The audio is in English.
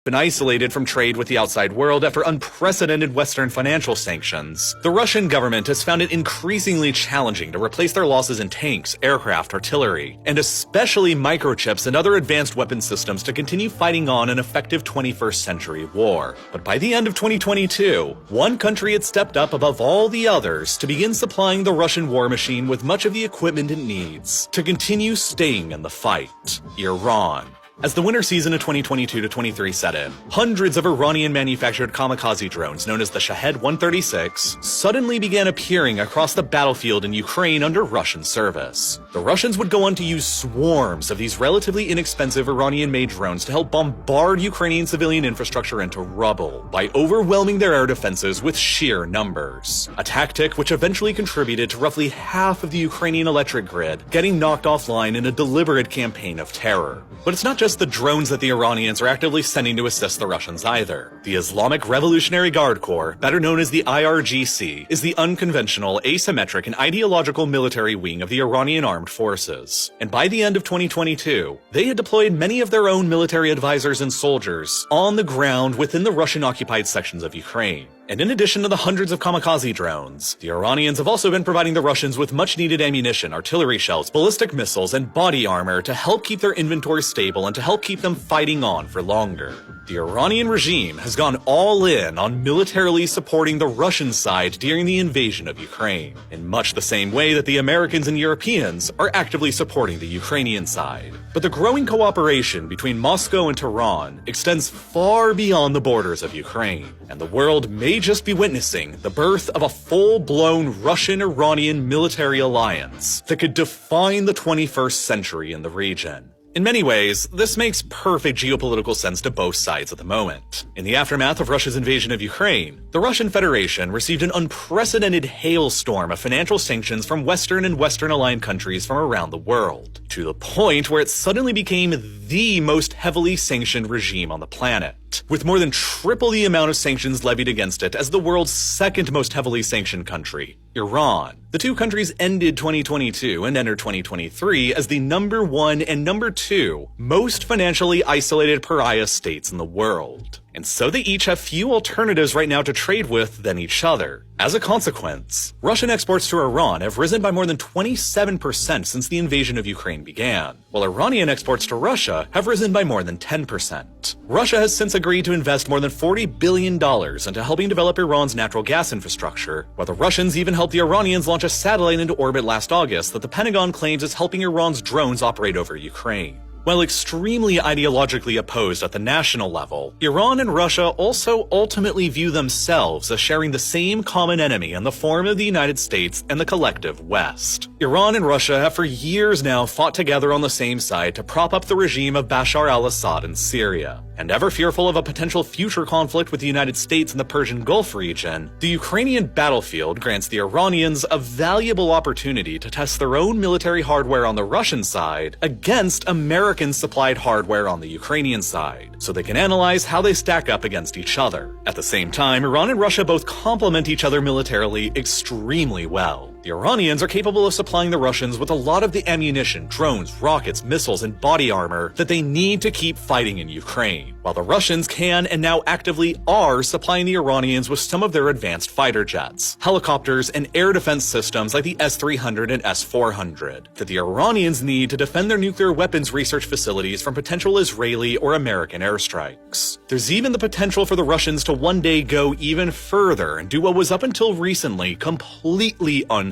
been isolated from trade with the outside world after unprecedented Western financial sanctions, the Russian government has found it increasingly challenging to replace their losses in tanks, aircraft, artillery, and especially microchips and other advanced weapon systems to continue fighting on an effective 21st century war. But by the end of 2022, one country had stepped up above all the others to begin supplying the Russian war machine with much of the equipment it needs to continue staying in the fight: Iran. As the winter season of 2022-23 set in, hundreds of Iranian-manufactured kamikaze drones known as the Shahed-136 suddenly began appearing across the battlefield in Ukraine under Russian service. The Russians would go on to use swarms of these relatively inexpensive Iranian-made drones to help bombard Ukrainian civilian infrastructure into rubble by overwhelming their air defenses with sheer numbers. A tactic which eventually contributed to roughly half of the Ukrainian electric grid getting knocked offline in a deliberate campaign of terror. But it's not just the drones that the Iranians are actively sending to assist the Russians either. The Islamic Revolutionary Guard Corps, better known as the IRGC, is the unconventional, asymmetric, and ideological military wing of the Iranian armed forces. And by the end of 2022, they had deployed many of their own military advisors and soldiers on the ground within the Russian-occupied sections of Ukraine. And in addition to the hundreds of kamikaze drones, the Iranians have also been providing the Russians with much-needed ammunition, artillery shells, ballistic missiles, and body armor to help keep their inventory stable and to help keep them fighting on for longer. The Iranian regime has gone all in on militarily supporting the Russian side during the invasion of Ukraine, in much the same way that the Americans and Europeans are actively supporting the Ukrainian side. But the growing cooperation between Moscow and Tehran extends far beyond the borders of Ukraine, and the world may just be witnessing the birth of a full-blown Russian-Iranian military alliance that could define the 21st century in the region. In many ways, this makes perfect geopolitical sense to both sides at the moment. In the aftermath of Russia's invasion of Ukraine, the Russian Federation received an unprecedented hailstorm of financial sanctions from Western and Western-aligned countries from around the world, to the point where it suddenly became the most heavily sanctioned regime on the planet, with more than triple the amount of sanctions levied against it as the world's second most heavily sanctioned country, Iran. The two countries ended 2022 and entered 2023 as the number 1 and number 2 most financially isolated pariah states in the world. And so they each have few alternatives right now to trade with than each other. As a consequence, Russian exports to Iran have risen by more than 27% since the invasion of Ukraine began, while Iranian exports to Russia have risen by more than 10%. Russia has since agreed to invest more than $40 billion into helping develop Iran's natural gas infrastructure, while the Russians even helped the Iranians launch a satellite into orbit last August that the Pentagon claims is helping Iran's drones operate over Ukraine. While extremely ideologically opposed at the national level, Iran and Russia also ultimately view themselves as sharing the same common enemy in the form of the United States and the collective West. Iran and Russia have for years now fought together on the same side to prop up the regime of Bashar al-Assad in Syria. And ever fearful of a potential future conflict with the United States in the Persian Gulf region, the Ukrainian battlefield grants the Iranians a valuable opportunity to test their own military hardware on the Russian side against American-supplied hardware on the Ukrainian side, so they can analyze how they stack up against each other. At the same time, Iran and Russia both complement each other militarily extremely well. The Iranians are capable of supplying the Russians with a lot of the ammunition, drones, rockets, missiles, and body armor that they need to keep fighting in Ukraine, while the Russians can and now actively are supplying the Iranians with some of their advanced fighter jets, helicopters, and air defense systems like the S-300 and S-400 that the Iranians need to defend their nuclear weapons research facilities from potential Israeli or American airstrikes. There's even the potential for the Russians to one day go even further and do what was up until recently completely unthinkable.